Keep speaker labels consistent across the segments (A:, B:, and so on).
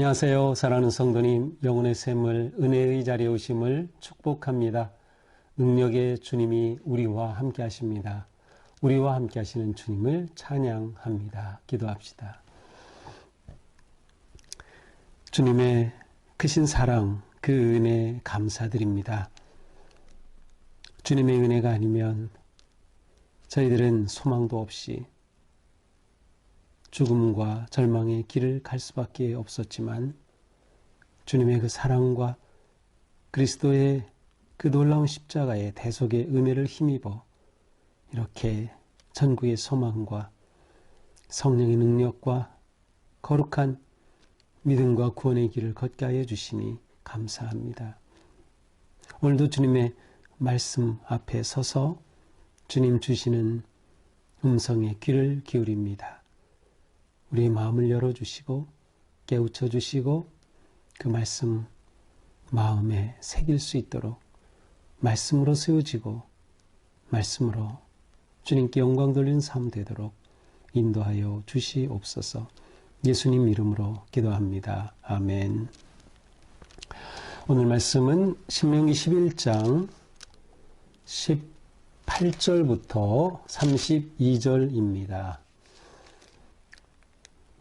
A: 안녕하세요. 사랑하는 성도님, 영혼의 샘을 은혜의 자리에 오심을 축복합니다. 능력의 주님이 우리와 함께 하십니다. 우리와 함께 하시는 주님을 찬양합니다. 기도합시다. 주님의 크신 사랑, 그 은혜 감사드립니다. 주님의 은혜가 아니면 저희들은 소망도 없이 죽음과 절망의 길을 갈 수밖에 없었지만 주님의 그 사랑과 그리스도의 그 놀라운 십자가의 대속의 은혜를 힘입어 이렇게 전국의 소망과 성령의 능력과 거룩한 믿음과 구원의 길을 걷게 하여 주시니 감사합니다. 오늘도 주님의 말씀 앞에 서서 주님 주시는 음성에 귀를 기울입니다. 우리의 마음을 열어주시고 깨우쳐 주시고 그 말씀 마음에 새길 수 있도록 말씀으로 세워지고 말씀으로 주님께 영광 돌리는 삶 되도록 인도하여 주시옵소서. 예수님 이름으로 기도합니다. 아멘. 오늘 말씀은 신명기 11장 18절부터 32절입니다.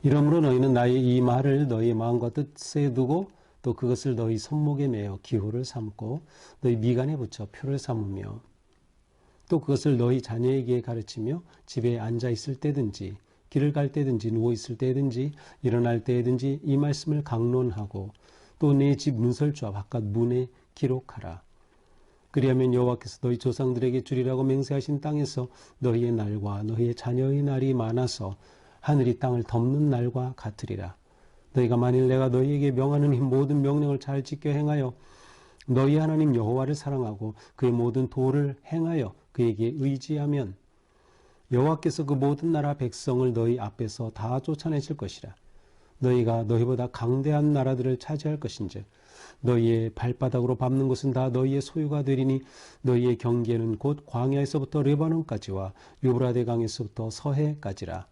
A: 이러므로 너희는 나의 이 말을 너희의 마음과 뜻에 두고 또 그것을 너희 손목에 매어 기호를 삼고 너희 미간에 붙여 표를 삼으며 또 그것을 너희 자녀에게 가르치며 집에 앉아 있을 때든지 길을 갈 때든지 누워 있을 때든지 일어날 때든지 이 말씀을 강론하고 또 내 집 문설주와 바깥 문에 기록하라. 그리하면 여호와께서 너희 조상들에게 주리라고 맹세하신 땅에서 너희의 날과 너희의 자녀의 날이 많아서 하늘이 땅을 덮는 날과 같으리라. 너희가 만일 내가 너희에게 명하는 이 모든 명령을 잘 지켜 행하여 너희 하나님 여호와를 사랑하고 그의 모든 도를 행하여 그에게 의지하면 여호와께서 그 모든 나라 백성을 너희 앞에서 다 쫓아내실 것이라. 너희가 너희보다 강대한 나라들을 차지할 것인즉 너희의 발바닥으로 밟는 곳은 다 너희의 소유가 되리니 너희의 경계는 곧 광야에서부터 레바논까지와 유브라데 강에서부터 서해까지라.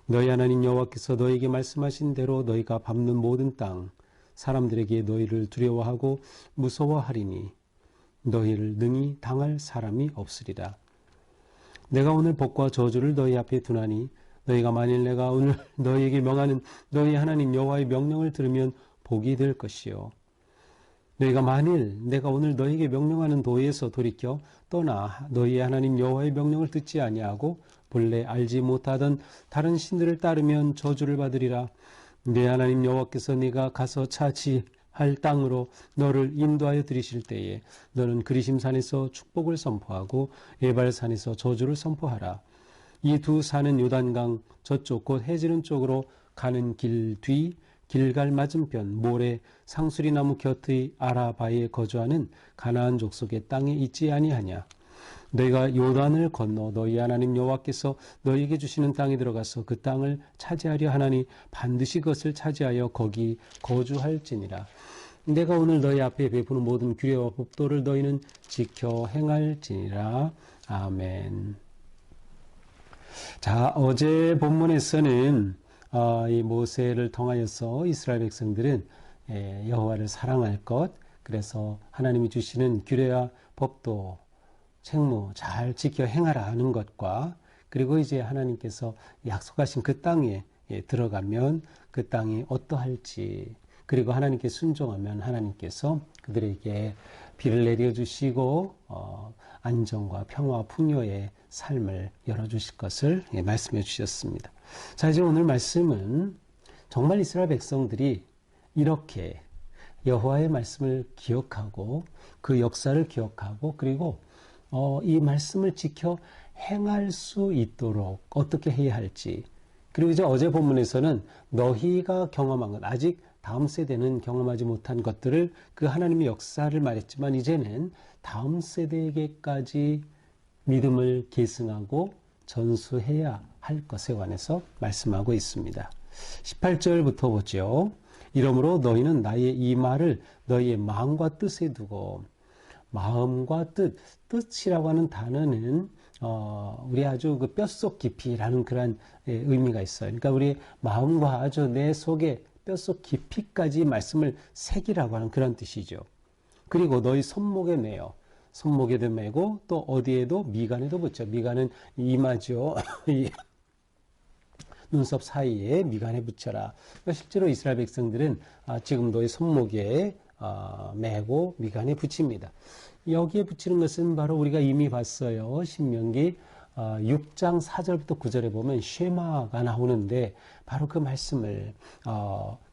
A: 너희 하나님 여호와께서 너희에게 말씀하신 대로 너희가 밟는 모든 땅 사람들에게 너희를 두려워하고 무서워하리니 너희를 능히 당할 사람이 없으리라. 내가 오늘 복과 저주를 너희 앞에 두나니 너희가 만일 내가 오늘 너희에게 명하는 너희 하나님 여호와의 명령을 들으면 복이 될 것이요 너희가 만일 내가 오늘 너희에게 명령하는 도에서 돌이켜 떠나 너희의 하나님 여호와의 명령을 듣지 아니하고 본래 알지 못하던 다른 신들을 따르면 저주를 받으리라. 내 하나님 여호와께서 네가 가서 차지할 땅으로 너를 인도하여 들이실 때에 너는 그리심산에서 축복을 선포하고 에발산에서 저주를 선포하라. 이 두 산은 요단강 저쪽 곧 해지는 쪽으로 가는 길 뒤 길갈 맞은편 모래 상수리나무 곁의 아라바에 거주하는 가나안 족속의 땅에 있지 아니하냐. 너희가 요단을 건너 너희 하나님 여호와께서 너희에게 주시는 땅에 들어가서 그 땅을 차지하려 하나니 반드시 그것을 차지하여 거기 거주할지니라. 내가 오늘 너희 앞에 베푸는 모든 규례와 법도를 너희는 지켜 행할지니라. 아멘. 자, 어제 본문에서는 이 모세를 통하여서 이스라엘 백성들은 여호와를 사랑할 것, 그래서 하나님이 주시는 규례와 법도 책무 잘 지켜 행하라 하는 것과 그리고 이제 하나님께서 약속하신 그 땅에 들어가면 그 땅이 어떠할지 그리고 하나님께 순종하면 하나님께서 그들에게 비를 내려주시고 안정과 평화와 풍요의 삶을 열어주실 것을 말씀해 주셨습니다. 자, 이제 오늘 말씀은 정말 이스라엘 백성들이 이렇게 여호와의 말씀을 기억하고 그 역사를 기억하고 그리고 이 말씀을 지켜 행할 수 있도록 어떻게 해야 할지 그리고 이제 어제 본문에서는 너희가 경험한 것 아직 다음 세대는 경험하지 못한 것들을 그 하나님의 역사를 말했지만 이제는 다음 세대에게까지 믿음을 계승하고 전수해야 할 것에 관해서 말씀하고 있습니다. 18절부터 보죠. 이러므로 너희는 나의 이 말을 너희의 마음과 뜻에 두고 마음과 뜻이라고 하는 단어는 우리 아주 그 뼛속 깊이라는 그런 의미가 있어요. 그러니까 우리 마음과 아주 내 속에 뼛속 깊이까지 말씀을 새기라고 하는 그런 뜻이죠. 그리고 너희 손목에 매어. 손목에도 매고 또 어디에도 미간에도 붙여. 미간은 이마죠. 눈썹 사이에 미간에 붙여라. 그러니까 실제로 이스라엘 백성들은 지금 너희 손목에 매고 미간에 붙입니다. 여기에 붙이는 것은 바로 우리가 이미 봤어요. 신명기 6장 4절부터 9절에 보면 쉐마가 나오는데 바로 그 말씀을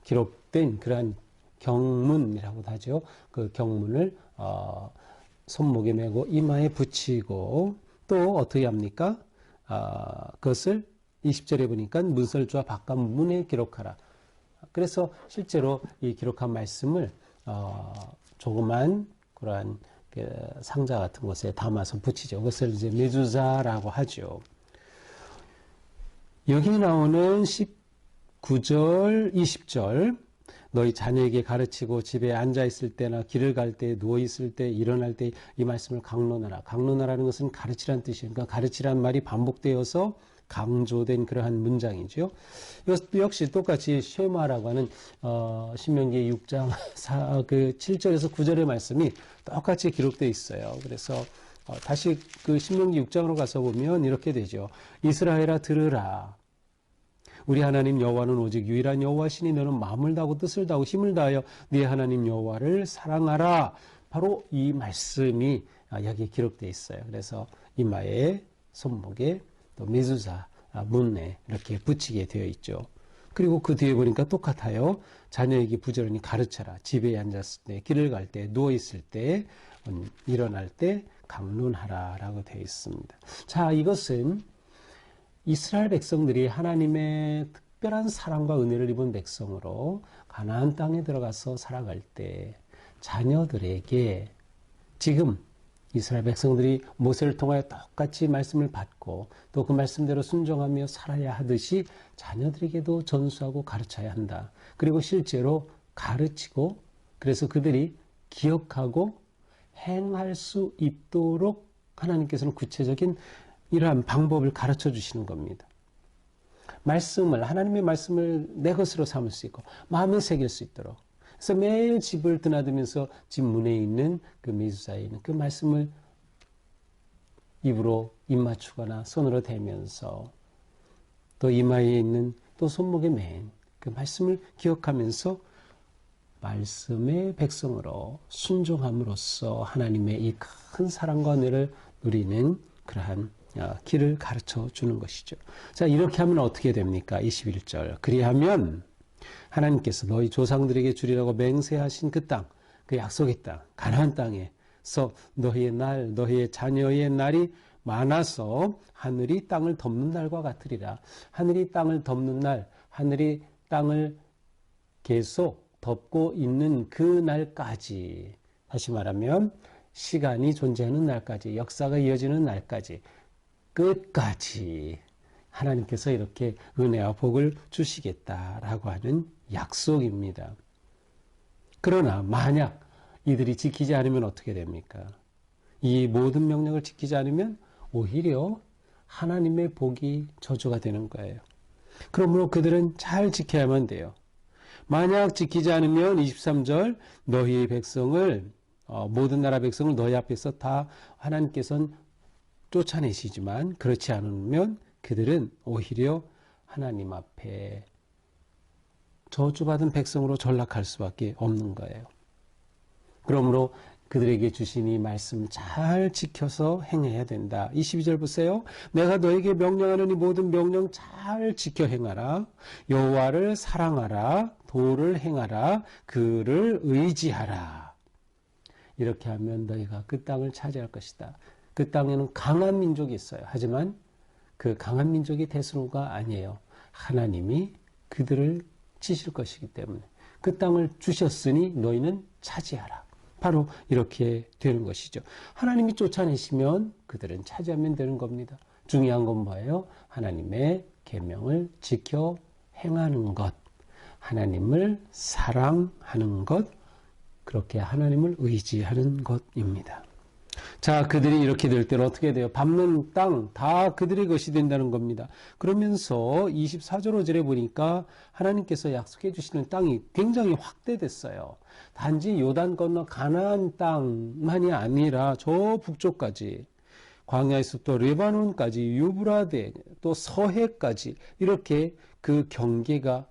A: 기록된 그러한 경문이라고도 하죠. 그 경문을 손목에 매고 이마에 붙이고 또 어떻게 합니까? 그것을 20절에 보니까 문설주와 바깥문에 기록하라. 그래서 실제로 이 기록한 말씀을 조그만 그러한 그 상자 같은 곳에 담아서 붙이죠. 그것을 이제 메두자라고 하죠. 여기 나오는 19절, 20절 너희 자녀에게 가르치고 집에 앉아 있을 때나 길을 갈 때, 누워 있을 때, 일어날 때 이 말씀을 강론하라. 강론하라는 것은 가르치라는 뜻이에요. 그러니까 가르치라는 말이 반복되어서 강조된 그러한 문장이죠. 이것도 역시 똑같이 쉐마라고 하는 신명기 6장 7절에서 9절의 말씀이 똑같이 기록되어 있어요. 그래서 다시 그 신명기 6장으로 가서 보면 이렇게 되죠. 이스라엘아 들으라. 우리 하나님 여호와는 오직 유일한 여호와시니 너는 마음을 다하고 뜻을 다하고 힘을 다하여 네 하나님 여호와를 사랑하라. 바로 이 말씀이 여기에 기록되어 있어요. 그래서 이마에 손목에 또 메두자 문에 이렇게 붙이게 되어 있죠. 그리고 그 뒤에 보니까 똑같아요. 자녀에게 부지런히 가르쳐라. 집에 앉았을 때, 길을 갈 때, 누워 있을 때, 일어날 때 강론하라 라고 되어 있습니다. 자, 이것은 이스라엘 백성들이 하나님의 특별한 사랑과 은혜를 입은 백성으로 가나안 땅에 들어가서 살아갈 때 자녀들에게 지금 이스라엘 백성들이 모세를 통하여 똑같이 말씀을 받고 또 그 말씀대로 순종하며 살아야 하듯이 자녀들에게도 전수하고 가르쳐야 한다. 그리고 실제로 가르치고 그래서 그들이 기억하고 행할 수 있도록 하나님께서는 구체적인 이러한 방법을 가르쳐 주시는 겁니다. 하나님의 말씀을 내 것으로 삼을 수 있고 마음에 새길 수 있도록. 그래서 매일 집을 드나들면서 집 문에 있는 그 메두자에 있는 그 말씀을 입으로 입 맞추거나 손으로 대면서 또 이마에 있는 또 손목에 맨 그 말씀을 기억하면서 말씀의 백성으로 순종함으로써 하나님의 이 큰 사랑과 은혜를 누리는 그러한 길을 가르쳐 주는 것이죠. 자, 이렇게 하면 어떻게 됩니까? 21절. 그리하면 하나님께서 너희 조상들에게 주리라고 맹세하신 그 땅, 그 약속의 땅, 가나안 땅에서 너희의 자녀의 날이 많아서 하늘이 땅을 덮는 날과 같으리라. 하늘이 땅을 덮는 날, 하늘이 땅을 계속 덮고 있는 그 날까지, 다시 말하면 시간이 존재하는 날까지, 역사가 이어지는 날까지, 끝까지 하나님께서 이렇게 은혜와 복을 주시겠다라고 하는 약속입니다. 그러나 만약 이들이 지키지 않으면 어떻게 됩니까? 이 모든 명령을 지키지 않으면 오히려 하나님의 복이 저주가 되는 거예요. 그러므로 그들은 잘 지켜야만 돼요. 만약 지키지 않으면 23절 너희 백성을 모든 나라 백성을 너희 앞에서 다 하나님께서는 쫓아내시지만 그렇지 않으면 그들은 오히려 하나님 앞에 저주받은 백성으로 전락할 수밖에 없는 거예요. 그러므로 그들에게 주신 이 말씀 잘 지켜서 행해야 된다. 22절 보세요. 내가 너에게 명령하는 이 모든 명령 잘 지켜 행하라. 여호와를 사랑하라. 도를 행하라. 그를 의지하라. 이렇게 하면 너희가 그 땅을 차지할 것이다. 그 땅에는 강한 민족이 있어요. 하지만 그 강한 민족이 대수로가 아니에요. 하나님이 그들을 치실 것이기 때문에 그 땅을 주셨으니 너희는 차지하라. 바로 이렇게 되는 것이죠. 하나님이 쫓아내시면 그들은 차지하면 되는 겁니다. 중요한 건 뭐예요? 하나님의 계명을 지켜 행하는 것, 하나님을 사랑하는 것, 그렇게 하나님을 의지하는 것입니다. 자, 그들이 이렇게 될 때는 어떻게 돼요? 밟는 땅 다 그들의 것이 된다는 겁니다. 그러면서 24절 5절에 보니까 하나님께서 약속해 주시는 땅이 굉장히 확대됐어요. 단지 요단 건너 가나안 땅만이 아니라 저 북쪽까지, 광야의 숲도 레바논까지, 유브라데 또 서해까지 이렇게 그 경계가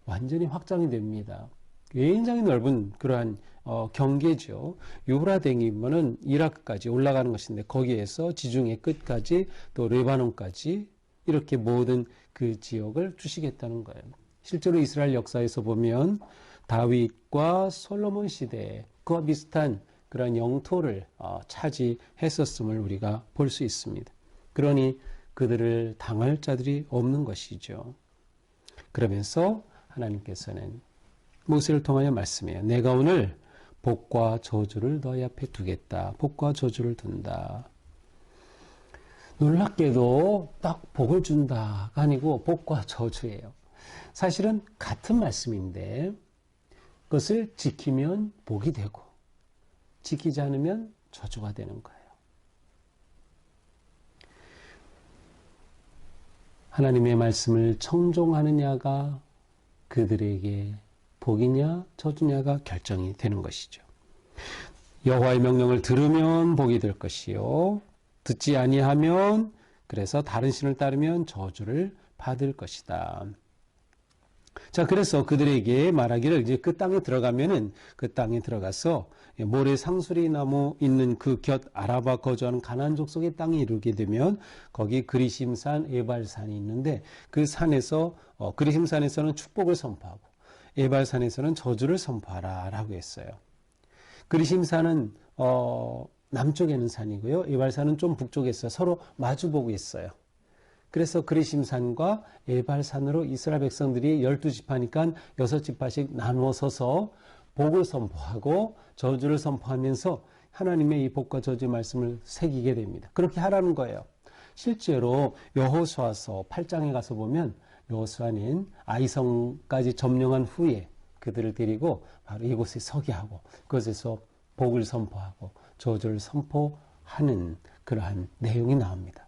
A: 완전히 확장이 됩니다. 굉장히 넓은 그러한 경계죠. 유브라데이면은 이라크까지 올라가는 것인데 거기에서 지중해 끝까지 또 레바논까지 이렇게 모든 그 지역을 주시겠다는 거예요. 실제로 이스라엘 역사에서 보면 다윗과 솔로몬 시대에 그와 비슷한 그런 영토를 차지했었음을 우리가 볼 수 있습니다. 그러니 그들을 당할 자들이 없는 것이죠. 그러면서 하나님께서는 모세를 통하여 말씀해요. 내가 오늘 복과 저주를 너희 앞에 두겠다. 복과 저주를 둔다. 놀랍게도 딱 복을 준다가 아니고 복과 저주예요. 사실은 같은 말씀인데 그것을 지키면 복이 되고 지키지 않으면 저주가 되는 거예요. 하나님의 말씀을 청종하느냐가 그들에게 복이냐 저주냐가 결정이 되는 것이죠. 여호와의 명령을 들으면 복이 될 것이요 듣지 아니하면 그래서 다른 신을 따르면 저주를 받을 것이다. 자, 그래서 그들에게 말하기를 이제 그 땅에 들어가면은 그 땅에 들어가서 모래 상수리 나무 있는 그 곁 아라바 거주하는 가나안 족속의 땅에 이르게 되면 거기 그리심산 에발산이 있는데 그 산에서 그리심산에서는 축복을 선포하고 에발산에서는 저주를 선포하라 라고 했어요. 그리심산은 남쪽에 있는 산이고요. 에발산은 좀 북쪽에 있어요. 서로 마주보고 있어요. 그래서 그리심산과 에발산으로 이스라엘 백성들이 12지파니까 6지파씩 나누어 서서 복을 선포하고 저주를 선포하면서 하나님의 이 복과 저주의 말씀을 새기게 됩니다. 그렇게 하라는 거예요. 실제로 여호수아서 8장에 가서 보면 여호수아는 아이성까지 점령한 후에 그들을 데리고 바로 이곳에 서게 하고 그곳에서 복을 선포하고 저주를 선포하는 그러한 내용이 나옵니다.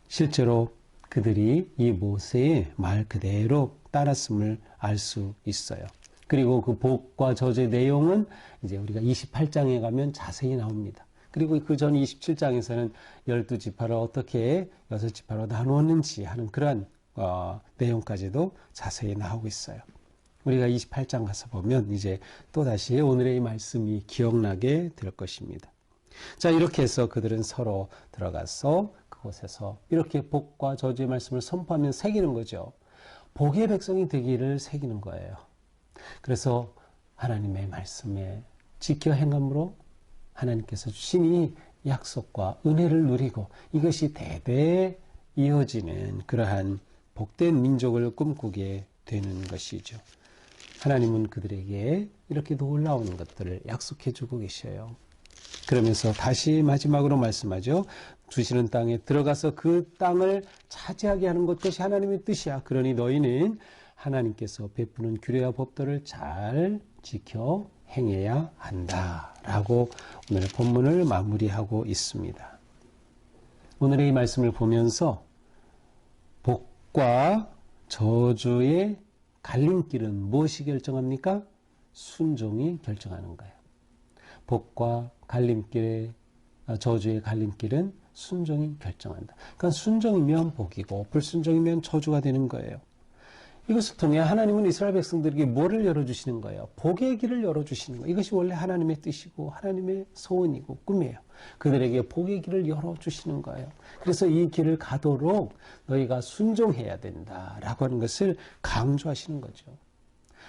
A: 실제로 그들이 이 모세의 말 그대로 따랐음을 알 수 있어요. 그리고 그 복과 저주의 내용은 이제 우리가 28장에 가면 자세히 나옵니다. 그리고 그 전 27장에서는 12지파를 어떻게 6지파로 나누었는지 하는 그러한 내용까지도 자세히 나오고 있어요. 우리가 28장 가서 보면 이제 또다시 오늘의 이 말씀이 기억나게 될 것입니다. 자, 이렇게 해서 그들은 서로 들어가서 그곳에서 이렇게 복과 저주의 말씀을 선포하면 새기는 거죠. 복의 백성이 되기를 새기는 거예요. 그래서 하나님의 말씀에 지켜 행함으로 하나님께서 주신 이 약속과 은혜를 누리고 이것이 대대 이어지는 그러한 복된 민족을 꿈꾸게 되는 것이죠. 하나님은 그들에게 이렇게 놀라운 것들을 약속해 주고 계셔요. 그러면서 다시 마지막으로 말씀하죠. 주시는 땅에 들어가서 그 땅을 차지하게 하는 것, 그것이 하나님의 뜻이야. 그러니 너희는 하나님께서 베푸는 규례와 법도를 잘 지켜 행해야 한다라고 오늘 본문을 마무리하고 있습니다. 오늘의 이 말씀을 보면서 복과 저주의 갈림길은 무엇이 결정합니까? 순종이 결정하는 거예요. 복과 갈림길의 저주의 갈림길은 순종이 결정한다. 그러니까 순종이면 복이고 불순종이면 저주가 되는 거예요. 이것을 통해 하나님은 이스라엘 백성들에게 뭐를 열어주시는 거예요? 복의 길을 열어주시는 거예요. 이것이 원래 하나님의 뜻이고 하나님의 소원이고 꿈이에요. 그들에게 복의 길을 열어주시는 거예요. 그래서 이 길을 가도록 너희가 순종해야 된다라고 하는 것을 강조하시는 거죠.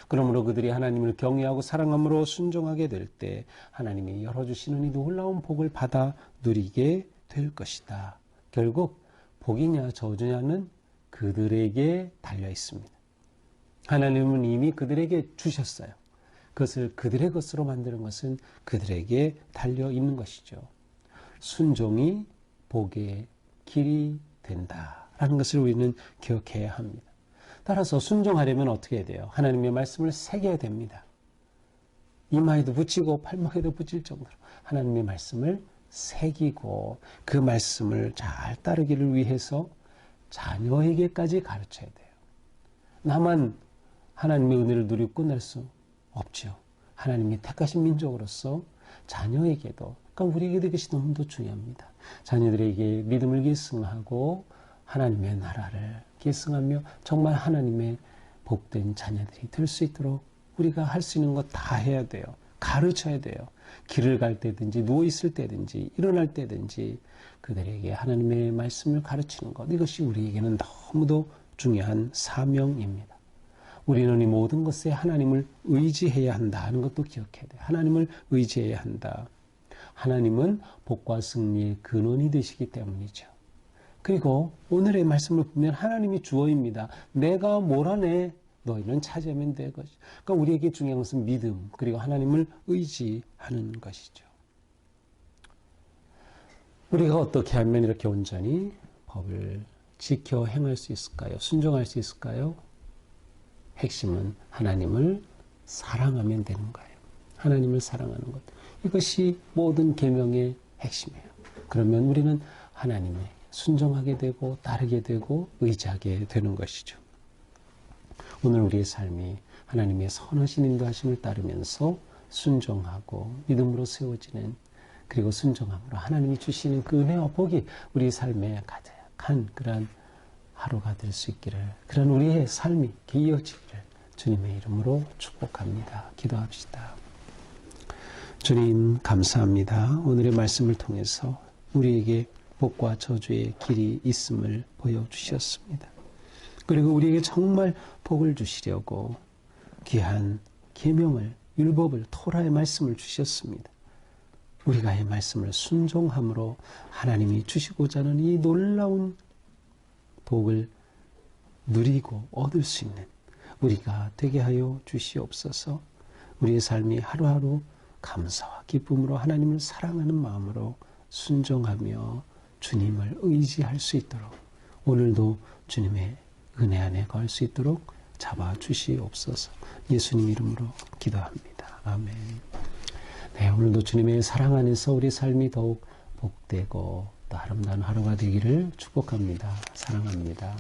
A: 그러므로 그들이 하나님을 경외하고 사랑함으로 순종하게 될 때 하나님이 열어주시는 이 놀라운 복을 받아 누리게 될 것이다. 결국 복이냐 저주냐는 그들에게 달려 있습니다. 하나님은 이미 그들에게 주셨어요. 그것을 그들의 것으로 만드는 것은 그들에게 달려 있는 것이죠. 순종이 복의 길이 된다라는 것을 우리는 기억해야 합니다. 따라서 순종하려면 어떻게 해야 돼요? 하나님의 말씀을 새겨야 됩니다. 이마에도 붙이고 팔목에도 붙일 정도로 하나님의 말씀을 새기고 그 말씀을 잘 따르기를 위해서 자녀에게까지 가르쳐야 돼요. 나만 하나님의 은혜를 누리고 끝날 수 없죠. 하나님이 택하신 민족으로서 자녀에게도, 그러니까 우리에게도 이것이 너무도 중요합니다. 자녀들에게 믿음을 계승하고 하나님의 나라를 계승하며 정말 하나님의 복된 자녀들이 될 수 있도록 우리가 할 수 있는 것 다 해야 돼요. 가르쳐야 돼요. 길을 갈 때든지 누워있을 때든지 일어날 때든지 그들에게 하나님의 말씀을 가르치는 것, 이것이 우리에게는 너무도 중요한 사명입니다. 우리는 이 모든 것에 하나님을 의지해야 한다 하는 것도 기억해야 돼요. 하나님을 의지해야 한다. 하나님은 복과 승리의 근원이 되시기 때문이죠. 그리고 오늘의 말씀을 보면 하나님이 주어입니다. 내가 뭘 하네? 너희는 차지하면 될 것이죠. 그러니까 우리에게 중요한 것은 믿음, 그리고 하나님을 의지하는 것이죠. 우리가 어떻게 하면 이렇게 온전히 법을 지켜 행할 수 있을까요? 순종할 수 있을까요? 핵심은 하나님을 사랑하면 되는 거예요. 하나님을 사랑하는 것. 이것이 모든 계명의 핵심이에요. 그러면 우리는 하나님에 순종하게 되고 따르게 되고 의지하게 되는 것이죠. 오늘 우리의 삶이 하나님의 선하신 인도하심을 따르면서 순종하고 믿음으로 세워지는, 그리고 순종함으로 하나님이 주시는 그 은혜와 복이 우리 삶에 가득한 그러한 하루가 될 수 있기를, 그런 우리의 삶이 이어지기를 주님의 이름으로 축복합니다. 기도합시다. 주님 감사합니다. 오늘의 말씀을 통해서 우리에게 복과 저주의 길이 있음을 보여주셨습니다. 그리고 우리에게 정말 복을 주시려고 귀한 계명을, 율법을, 토라의 말씀을 주셨습니다. 우리가 이 말씀을 순종함으로 하나님이 주시고자 하는 이 놀라운 복을 누리고 얻을 수 있는 우리가 되게 하여 주시옵소서. 우리의 삶이 하루하루 감사와 기쁨으로 하나님을 사랑하는 마음으로 순종하며 주님을 의지할 수 있도록, 오늘도 주님의 은혜 안에 거할 수 있도록 잡아주시옵소서. 예수님 이름으로 기도합니다. 아멘. 네, 오늘도 주님의 사랑 안에서 우리 삶이 더욱 복되고 또 아름다운 하루가 되기를 축복합니다. 사랑합니다.